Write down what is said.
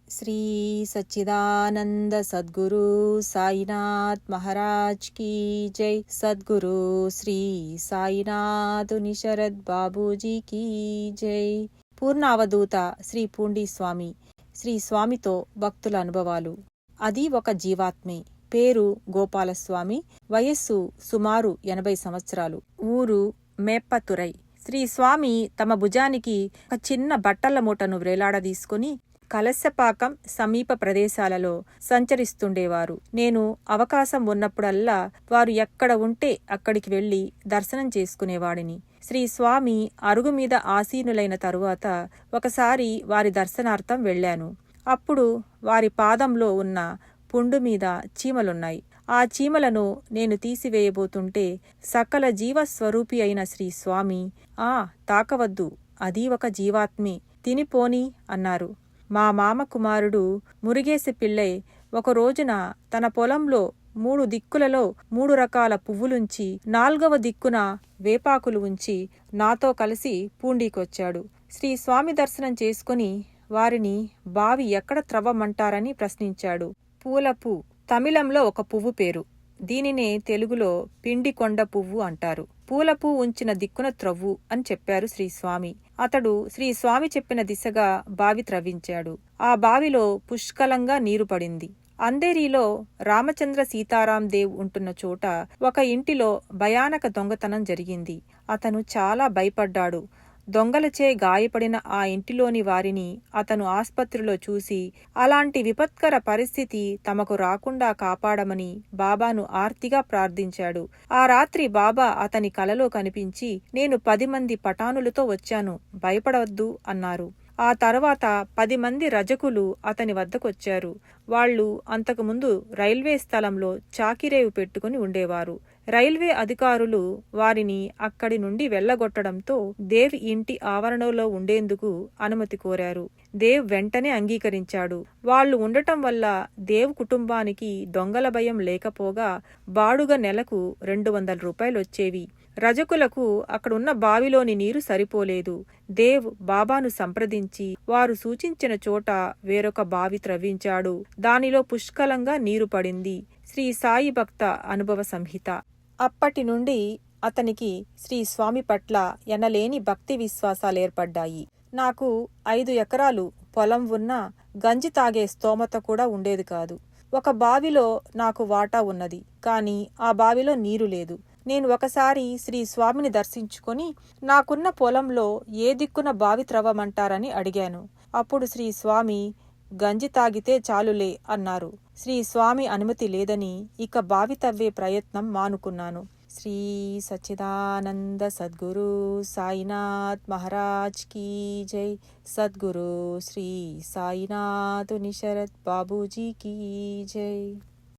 Shri Sachchidananda Sadhguru Sainath Maharaj key జై. సద్గురు శ్రీ సాయినాథుని Sharad Babuji key జై. పూర్ణ అవధూత శ్రీ పూండి స్వామి. శ్రీ స్వామితో భక్తుల అనుభవాలు. అది ఒక జీవాత్మే. పేరు గోపాలస్వామి. వయస్సు సుమారు 80 సంవత్సరాలు. ఊరు మేప్పతురై. శ్రీ స్వామి తమ భుజానికి ఒక చిన్న బట్టల మూటను వ్రేలాడదీసుకుని కలశపాకం సమీప ప్రదేశాలలో సంచరిస్తుండేవారు. నేను అవకాశం ఉన్నప్పుడల్లా వారు ఎక్కడ ఉంటే అక్కడికి వెళ్లి దర్శనం చేసుకునేవాడిని. శ్రీ స్వామి అరుగుమీద ఆసీనులైన తరువాత ఒకసారి వారి దర్శనార్థం వెళ్లాను. అప్పుడు వారి పాదంలో ఉన్న పుండు మీద చీమలున్నాయి. ఆ చీమలను నేను తీసివేయబోతుంటే సకల జీవస్వరూపి అయిన శ్రీ స్వామి, తాకవద్దు, అదీ ఒక జీవాత్మే, తినిపోని అన్నారు. మా మామ కుమారుడు మురుగేసి పిళ్ళై ఒక రోజున తన పొలంలో 3 దిక్కులలో 3 రకాల పువ్వులుంచి 4వ దిక్కున వేపాకులు ఉంచి నాతో కలిసి పూండీకొచ్చాడు. శ్రీ స్వామి దర్శనం చేసుకుని వారిని బావి ఎక్కడ త్రవ్వమంటారని ప్రశ్నించాడు. పూలపు తమిళంలో ఒక పువ్వు పేరు. దీనినే తెలుగులో పిండికొండ పువ్వు అంటారు. పూలపూ ఉంచిన దిక్కున త్రవ్వు అని చెప్పారు శ్రీస్వామి. అతడు శ్రీస్వామి చెప్పిన దిశగా బావి త్రవ్వించాడు. ఆ బావిలో పుష్కలంగా నీరు పడింది. అంధేరిలో రామచంద్ర సీతారాం దేవ్ ఉంటున్న చోట ఒక ఇంటిలో భయానక దొంగతనం జరిగింది. అతను చాలా భయపడ్డాడు. దొంగలచే గాయపడిన ఆ ఇంటిలోని వారిని అతను ఆస్పత్రిలో చూసి అలాంటి విపత్కర పరిస్థితి తమకు రాకుండా కాపాడమని బాబాను ఆర్తిగా ప్రార్థించాడు. ఆ రాత్రి బాబా అతని కలలో కనిపించి, నేను 10 మంది పఠానులతో వచ్చాను, భయపడవద్దు అన్నారు. ఆ తర్వాత 10 మంది రజకులు అతని వద్దకొచ్చారు. వాళ్లు అంతకుముందు రైల్వే స్థలంలో చాకిరేవు పెట్టుకుని ఉండేవారు. రైల్వే అధికారులు వారిని అక్కడి నుండి వెళ్లగొట్టడంతో దేవ్ ఇంటి ఆవరణలో ఉండేందుకు అనుమతి కోరారు. దేవ్ వెంటనే అంగీకరించాడు. వాళ్లు ఉండటం వల్ల దేవ్ కుటుంబానికి దొంగల భయం లేకపోగా బాడుగ నెలకు 200 రూపాయలొచ్చేవి. రజకులకు అక్కడున్న బావిలోని నీరు సరిపోలేదు. దేవ్ బాబాను సంప్రదించి వారు సూచించిన చోట వేరొక బావి త్రవ్వించాడు. దానిలో పుష్కలంగా నీరు పడింది. శ్రీ సాయి భక్త అనుభవ సంహిత. అప్పటి నుండి అతనికి శ్రీ స్వామి పట్ల ఎనలేని భక్తి విశ్వాసాలేర్పడ్డాయి. నాకు 5 ఎకరాలు పొలం ఉన్నా గంజి తాగే స్తోమత కూడా ఉండేది కాదు. ఒక బావిలో నాకు వాటా ఉన్నది, కాని ఆ బావిలో నీరు లేదు. నేను ఒకసారి శ్రీ స్వామిని దర్శించుకొని నాకున్న పొలంలో ఏ దిక్కున బావి త్రవ్వమంటారని అడిగాను. అప్పుడు శ్రీ స్వామి, గంజి తాగితే చాలులే అన్నారు. శ్రీ స్వామి అనుమతి లేదని ఇక బావి తవ్వే ప్రయత్నం మానుకున్నాను. శ్రీ సచ్చిదానంద సద్గురు సాయినాథ్ మహారాజ్ కీ జై. సద్గురు శ్రీ సాయినాథుని శరద్ బాబూజీ కీ జై.